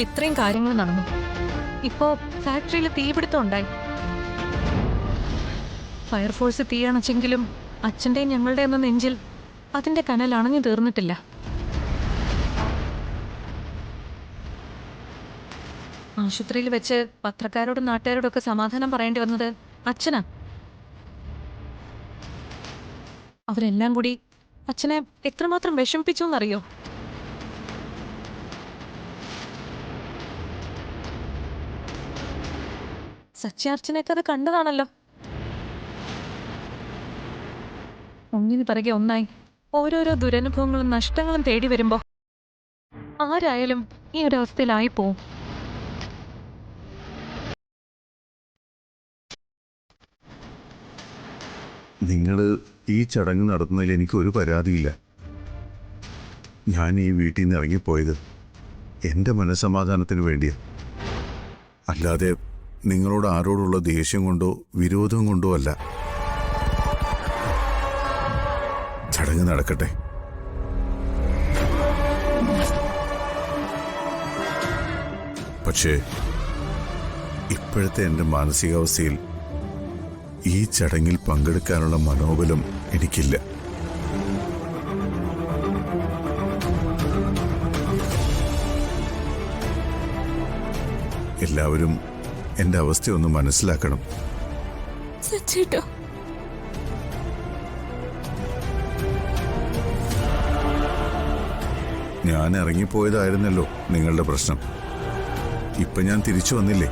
ഇത്രയും കാര്യങ്ങൾ നടന്നു. ഇപ്പോ ഫാക്ടറിയിൽ തീപിടുത്തം ഉണ്ടായി. ഫയർഫോഴ്സ് തീയണച്ചെങ്കിലും അച്ഛൻ്റെയും ഞങ്ങളുടെ എന്ന നെഞ്ചിൽ അതിൻ്റെ കനൽ അണഞ്ഞു തീർന്നിട്ടില്ല. ആശുപത്രിയിൽ വെച്ച് പത്രക്കാരോടും നാട്ടുകാരോടൊക്കെ സമാധാനം പറയേണ്ടി വന്നത് അച്ഛനാ. അവരെല്ലാം കൂടി അച്ഛനെ എത്രമാത്രം വിഷമിപ്പിച്ചു എന്നറിയോ? സച്ചിയാർച്ചനൊക്കെ അത് കണ്ടതാണല്ലോ. ഒന്നിന് പിറകെ ഒന്നായി ഓരോരോ ദുരനുഭവങ്ങളും നഷ്ടങ്ങളും തേടി വരുമ്പോ ആരായാലും ഈ ഒരു അവസ്ഥയിലായി പോവും. നിങ്ങൾ ഈ ചടങ്ങ് നടത്തുന്നതിൽ എനിക്കൊരു പരാതിയില്ല. ഞാൻ ഈ വീട്ടിൽ നിന്ന് ഇറങ്ങിപ്പോയത് എൻ്റെ മനസ്സമാധാനത്തിന് വേണ്ടിയാണ്. അല്ലാതെ നിങ്ങളോട് ആരോടുള്ള ദേഷ്യം കൊണ്ടോ വിരോധം കൊണ്ടോ അല്ല. ചടങ്ങ് നടക്കട്ടെ. പക്ഷേ ഇപ്പോഴത്തെ എൻ്റെ മാനസികാവസ്ഥയിൽ ഈ ചടങ്ങിൽ പങ്കെടുക്കാനുള്ള മനോബലം എനിക്കില്ല. എല്ലാവരും എൻ്റെ അവസ്ഥയൊന്ന് മനസ്സിലാക്കണം. സച്ചേട്ടോ, ഞാൻ ഇറങ്ങിപ്പോയതായിരുന്നല്ലോ നിങ്ങളുടെ പ്രശ്നം. ഇപ്പൊ ഞാൻ തിരിച്ചു വന്നില്ലേ?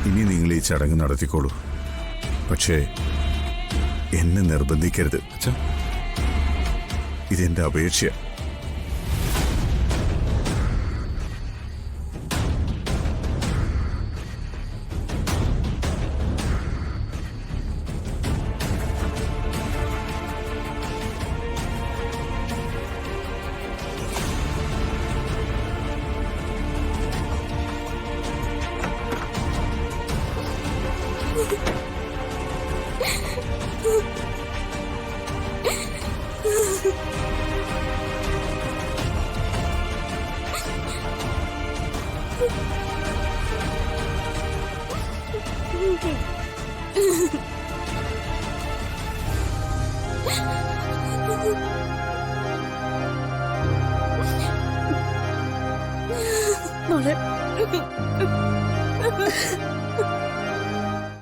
ഇനി നിങ്ങൾ ഈ ചടങ്ങ് നടത്തിക്കോളൂ. പക്ഷേ എന്നെ നിർബന്ധിക്കരുത്. ഇതെന്റെ അപേക്ഷയാണ്. മോളെ